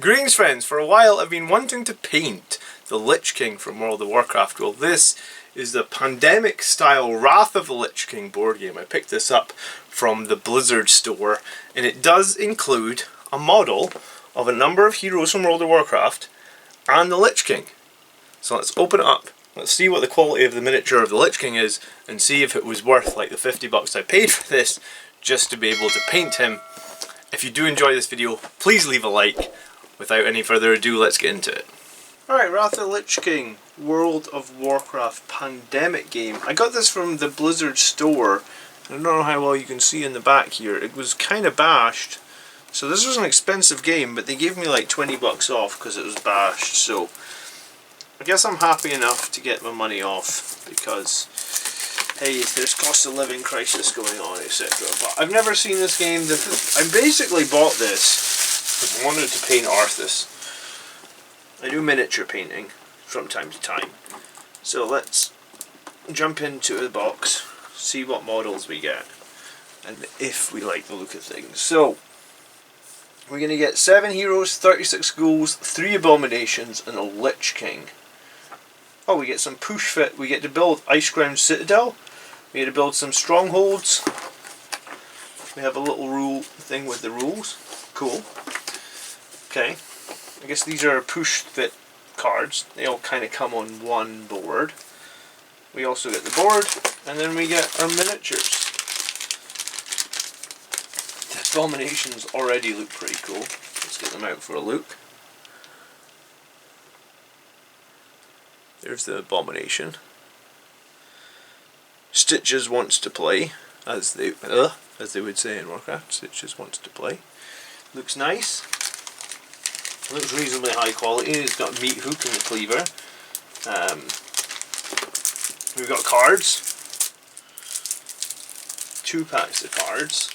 Greetings friends, for a while I've been wanting to paint the Lich King from World of Warcraft. Well, this is the Pandemic style Wrath of the Lich King board game. I picked this up from the Blizzard store, and it does include a model of a number of heroes from World of Warcraft and the Lich King. So let's open it up, let's see what the quality of the miniature of the Lich King is, and see if it was worth like the 50 bucks I paid for this just to be able to paint him. If you do enjoy this video, please leave a like. Without any further ado, let's get into it. Alright, Wrath of the Lich King, World of Warcraft Pandemic game. I got this from the Blizzard store. I don't know how well you can see in the back here. It was kind of bashed. So this was an expensive game, but they gave me like 20 bucks off because it was bashed. So I guess I'm happy enough to get my money off because, hey, there's cost of living crisis going on, etc. But I've never seen this game. I basically bought this because I wanted to paint Arthas. I do miniature painting from time to time. So let's jump into the box, see what models we get, and if we like the look of things. So we're going to get 7 heroes, 36 ghouls, 3 abominations, and a Lich King. Oh, we get some push fit. We get to build Ice Crown Citadel. We get to build some strongholds. We have a little rule thing with the rules. Cool. Okay, I guess these are push fit cards. They all kind of come on one board. We also get the board, and then we get our miniatures. The abominations already look pretty cool. Let's get them out for a look. There's the abomination. Stitches wants to play, as they would say in Warcraft. Stitches wants to play. Looks nice. Looks reasonably high quality. It's got a meat hook and the cleaver. We've got cards. 2 packs of cards.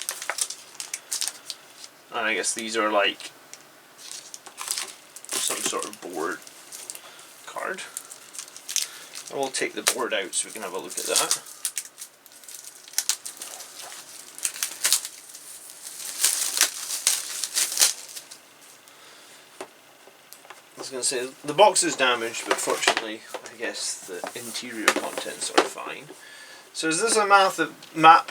And I guess these are like some sort of board card. I will take the board out so we can have a look at that. I was going to say, the box is damaged, but fortunately, I guess the interior contents are fine. So is this a map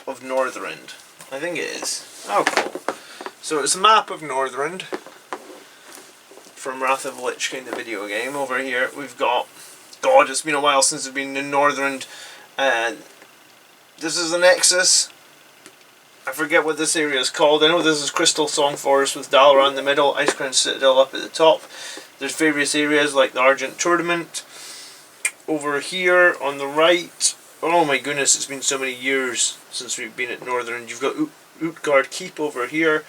of Northrend? I think it is. Oh, cool. So it's a map of Northrend from Wrath of the Lich King, the video game. Over here we've got, God, it's been a while since I've been in Northrend, and this is the Nexus. I forget what this area is called. I know this is Crystal Song Forest with Dalaran in the middle, Ice Crown Citadel up at the top. There's various areas like the Argent Tournament. Over here on the right, oh my goodness, it's been so many years since we've been at Northern. You've got Utgard Keep over here.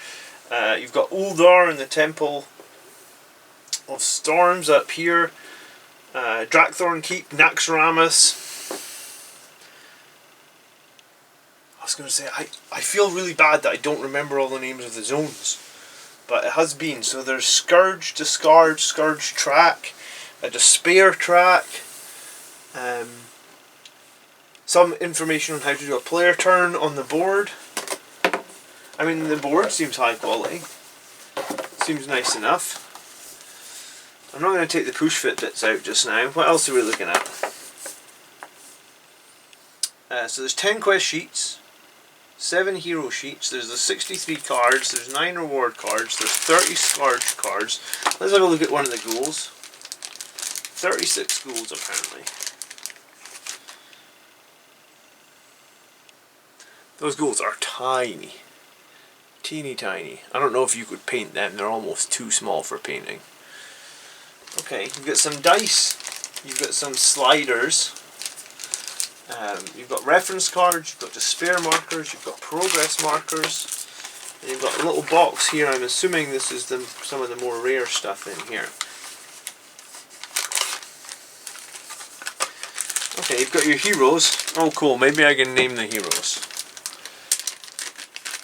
You've got Uldar and the Temple of Storms up here. Drakthorn Keep, Naxxramas. I was going to say, I feel really bad that I don't remember all the names of the zones. But it has been. So there's Scourge, Discard, Scourge Track, a Despair Track, some information on how to do a player turn on the board. I mean, the board seems high quality. Seems nice enough. I'm not going to take the push fit bits out just now. What else are we looking at? So there's 10 quest sheets. 7 hero sheets, there's the 63 cards, there's 9 reward cards, there's 30 Scourge cards. Let's have a look at one of the ghouls. 36 ghouls apparently. Those ghouls are tiny. Teeny tiny. I don't know if you could paint them, they're almost too small for painting. Okay, you've got some dice, you've got some sliders. You've got reference cards, you've got despair markers, you've got progress markers, and you've got a little box here. I'm assuming this is some of the more rare stuff in here. Okay, you've got your heroes. Oh cool, maybe I can name the heroes.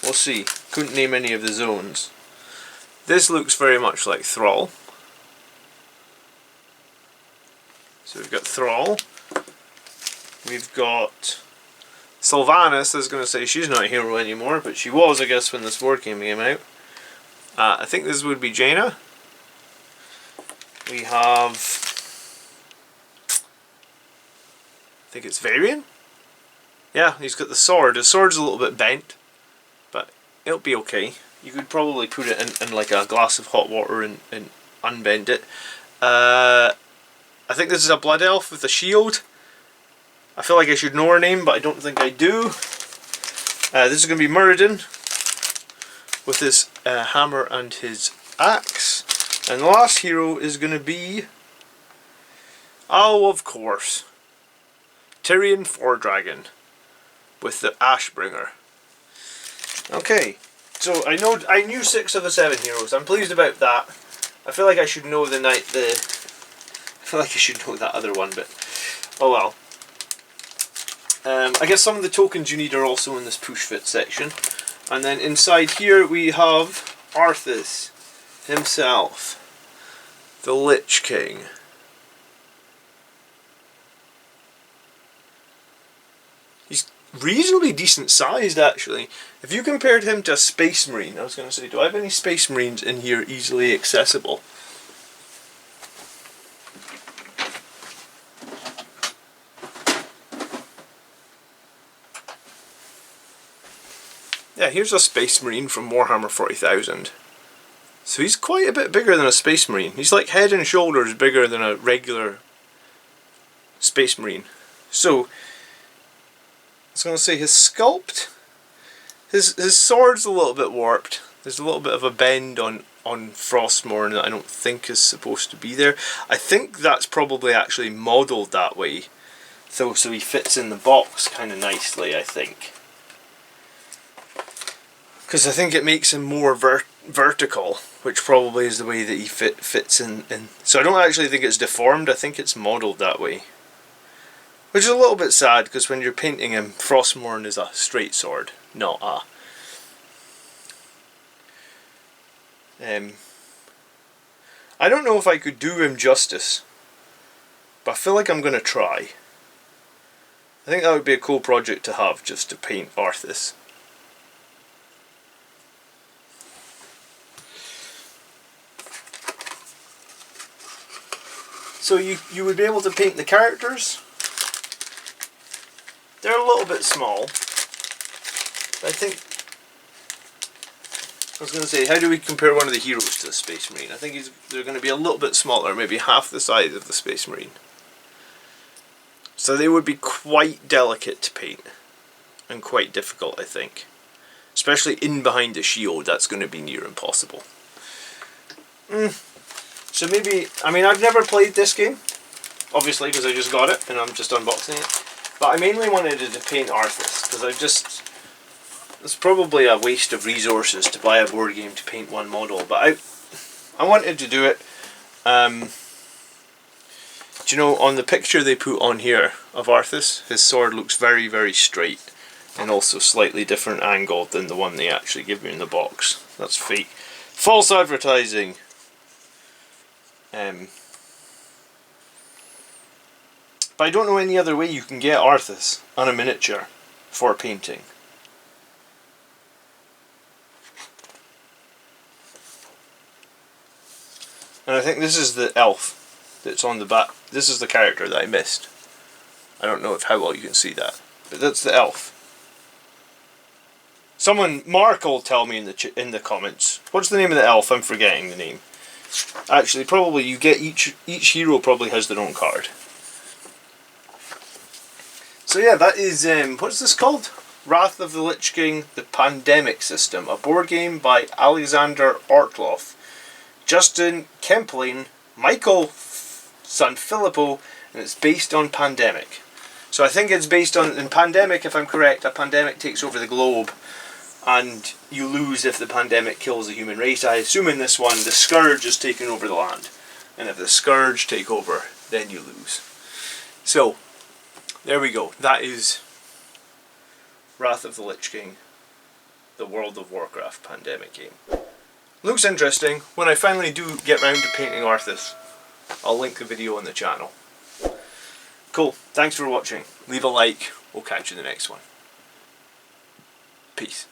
We'll see. Couldn't name any of the zones. This looks very much like Thrall. So we've got Thrall. We've got Sylvanas. I was going to say she's not a hero anymore, but she was, I guess, when this board game came out. I think this would be Jaina. We have, I think it's Varian. Yeah, he's got the sword. His sword's a little bit bent, but it'll be okay. You could probably put it in like a glass of hot water and unbend it. I think this is a blood elf with a shield. I feel like I should know her name, but I don't think I do. This is going to be Muradin with his hammer and his axe. And the last hero is going to be, oh of course, Tyrion Fordragon with the Ashbringer. Okay, so I knew 6 of the 7 heroes. I'm pleased about that. I feel like I should know I feel like I should know that other one, but oh well. I guess some of the tokens you need are also in this push fit section. And then inside here we have Arthas himself, the Lich King. He's reasonably decent sized actually. If you compared him to a Space Marine, I was going to say, do I have any Space Marines in here easily accessible? Yeah, here's a Space Marine from Warhammer 40,000. So he's quite a bit bigger than a Space Marine. He's like head and shoulders bigger than a regular Space Marine. So, I was going to say his sculpt, his sword's a little bit warped. There's a little bit of a bend on Frostmourne that I don't think is supposed to be there. I think that's probably actually modelled that way. So he fits in the box kind of nicely, I think. Because I think it makes him more vertical, which probably is the way that he fits in. So I don't actually think it's deformed, I think it's modelled that way. Which is a little bit sad, because when you're painting him, Frostmourne is a straight sword, not a... I don't know if I could do him justice, but I feel like I'm going to try. I think that would be a cool project to have, just to paint Arthas. So you would be able to paint the characters. They're a little bit small. I think, I was going to say, how do we compare one of the heroes to the Space Marine? I think they're going to be a little bit smaller, maybe half the size of the Space Marine. So they would be quite delicate to paint. And quite difficult, I think. Especially in behind the shield, that's going to be near impossible. So maybe, I mean, I've never played this game, obviously, because I just got it and I'm just unboxing it. But I mainly wanted to paint Arthas, because it's probably a waste of resources to buy a board game to paint one model, but I wanted to do it. Do you know, on the picture they put on here of Arthas, his sword looks very, very straight, and also slightly different angled than the one they actually give me in the box. That's fake. False advertising! But I don't know any other way you can get Arthas on a miniature for painting. And I think this is the elf that's on the back. This is the character that I missed. I don't know how well you can see that, but that's the elf. Someone, Mark, will tell me in the comments. What's the name of the elf? I'm forgetting the name. Actually, probably you get each hero probably has their own card. So yeah, that is what's this called? Wrath of the Lich King: The Pandemic System, a board game by Alexander Ortloff, Justin Kempling, Michael Sanfilippo, and it's based on Pandemic. So I think it's based on, in Pandemic, if I'm correct, a pandemic takes over the globe and you lose if the pandemic kills the human race. I assume in this one the Scourge is taking over the land, and if the Scourge take over, then you lose. So there we go. That is Wrath of the Lich King, the World of Warcraft Pandemic game. Looks interesting. When I finally do get round to painting Arthas, I'll link the video on the channel. Cool. Thanks for watching. Leave a like. We'll catch you in the next one. Peace.